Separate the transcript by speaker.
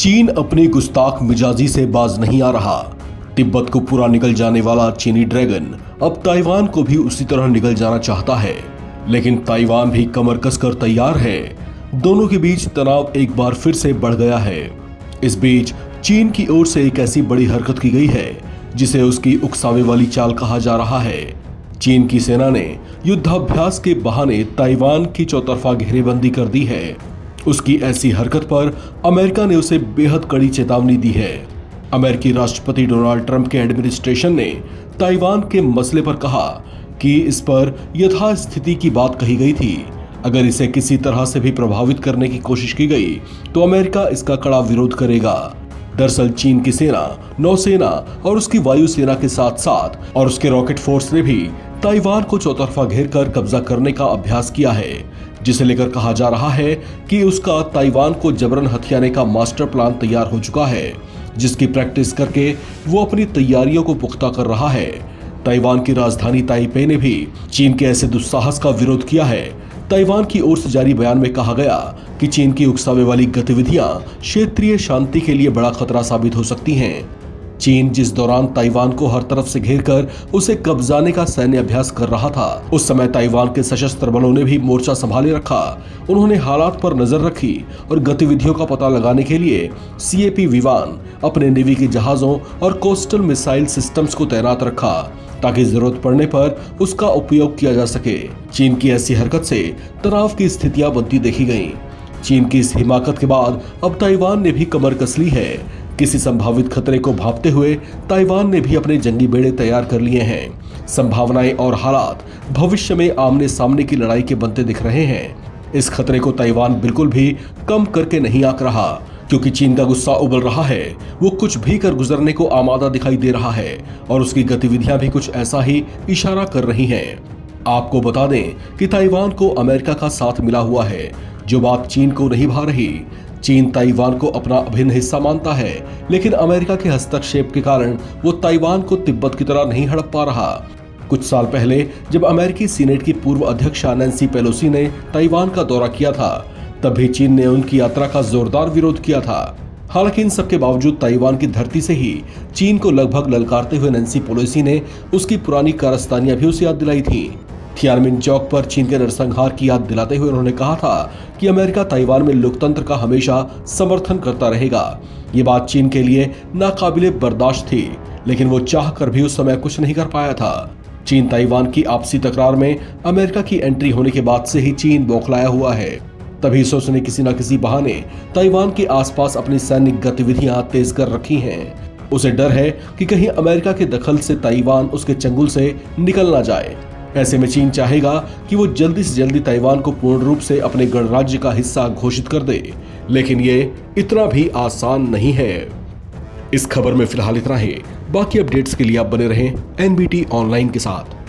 Speaker 1: चीन अपनी गुस्ताख मिजाजी से बाज नहीं आ रहा। तिब्बत को पूरा निगल जाने वाला चीनी ड्रैगन अब ताइवान को भी उसी तरह निगल जाना चाहता है, लेकिन ताइवान भी कमर कसकर तैयार है। दोनों के बीच तनाव एक बार फिर से बढ़ गया है। इस बीच चीन की ओर से एक ऐसी बड़ी हरकत की गई है जिसे उसकी उकसावे वाली चाल कहा जा रहा है। चीन की सेना ने युद्धाभ्यास के बहाने ताइवान की चौतरफा घेरेबंदी कर दी है। उसकी ऐसी हरकत पर अमेरिका ने उसे बेहद कड़ी चेतावनी दी है। अमेरिकी राष्ट्रपति डोनाल्ड ट्रंप के एडमिनिस्ट्रेशन ने ताइवान के मसले पर कहा कि इस पर यथास्थिति की बात कही गई थी। अगर इसे किसी तरह से भी प्रभावित करने की कोशिश की गई तो अमेरिका इसका कड़ा विरोध करेगा। दरअसल चीन की सेना, नौसेना और उसकी वायुसेना के साथ साथ और उसके रॉकेट फोर्स ने भी ताइवान को चौतरफा घेर कर कब्जा करने का अभ्यास किया है, जिसे लेकर कहा जा रहा है कि उसका ताइवान को जबरन हथियाने का मास्टर प्लान तैयार हो चुका है, जिसकी प्रैक्टिस करके वो अपनी तैयारियों को पुख्ता कर रहा है। ताइवान की राजधानी ताइपे ने भी चीन के ऐसे दुस्साहस का विरोध किया है। ताइवान की ओर से जारी बयान में कहा गया कि चीन की उकसावे वाली गतिविधियां क्षेत्रीय शांति के लिए बड़ा खतरा साबित हो सकती हैं। चीन जिस दौरान ताइवान को हर तरफ से घेरकर उसे कब्जाने का सैन्य अभ्यास कर रहा था, उस समय ताइवान के सशस्त्र बलों ने भी मोर्चा संभाले रखा। उन्होंने हालात पर नजर रखी और गतिविधियों का पता लगाने के लिए CAP विमान, अपने नेवी के जहाजों और कोस्टल मिसाइल सिस्टम्स को तैनात रखा ताकि जरूरत पड़ने पर उसका उपयोग किया जा सके। चीन की ऐसी हरकत से तनाव की स्थितियां बनती देखी गईं। चीन की इस हिमाकत के बाद अब ताइवान ने भी कमर कस ली है। किसी संभावित खतरे को भांपते हुए ताइवान ने भी अपने जंगी बेड़े तैयार कर लिए हैं। संभावनाएं और हालात भविष्य में आमने सामने की लड़ाई के बनते दिख रहे हैं। इस खतरे को ताइवान बिल्कुल भी कम करके नहीं आंक रहा, क्योंकि चीन का गुस्सा उबल रहा है। वो कुछ भी कर गुजरने को आमादा दिखाई दे रहा है और उसकी गतिविधियां भी कुछ ऐसा ही इशारा कर रही हैं। आपको बता दें कि ताइवान को अमेरिका का साथ मिला हुआ है, जो बात चीन को नहीं भा रही। चीन ताइवान को अपना अभिन्न हिस्सा मानता है, लेकिन अमेरिका के हस्तक्षेप के कारण वो ताइवान को तिब्बत की तरह नहीं हड़प पा रहा। कुछ साल पहले जब अमेरिकी सीनेट की पूर्व अध्यक्षा नैन्सी पेलोसी ने ताइवान का दौरा किया था, तब भी चीन ने उनकी यात्रा का जोरदार विरोध किया था। हालांकि इन सबके बावजूद ताइवान की धरती से ही चीन को लगभग ललकारते हुए नैन्सी पेलोसी ने उसकी पुरानी कारस्तानियां भी उसे याद दिलाई थी। थियानमिन चौक पर चीन के नरसंहार की याद दिलाते हुए उन्होंने कहा था कि अमेरिका ताइवान में लोकतंत्र का हमेशा समर्थन करता रहेगा। ये बात चीन के लिए नाकाबिले बर्दाश्त थी, लेकिन वो चाह कर भी उस समय कुछ नहीं कर पाया था। चीन ताइवान की आपसी तकरार में अमेरिका की एंट्री होने के बाद से ही चीन बौखलाया हुआ है। तभी उसने किसी न किसी बहाने ताइवान के आसपास अपनी सैनिक गतिविधियां तेज कर रखी हैं। उसे डर है कि कहीं अमेरिका के दखल से ताइवान उसके चंगुल से निकल न जाए। ऐसे में चीन चाहेगा कि वो जल्दी से जल्दी ताइवान को पूर्ण रूप से अपने गणराज्य का हिस्सा घोषित कर दे, लेकिन ये इतना भी आसान नहीं है। इस खबर में फिलहाल इतना ही। बाकी अपडेट्स के लिए आप बने रहें NBT ऑनलाइन के साथ।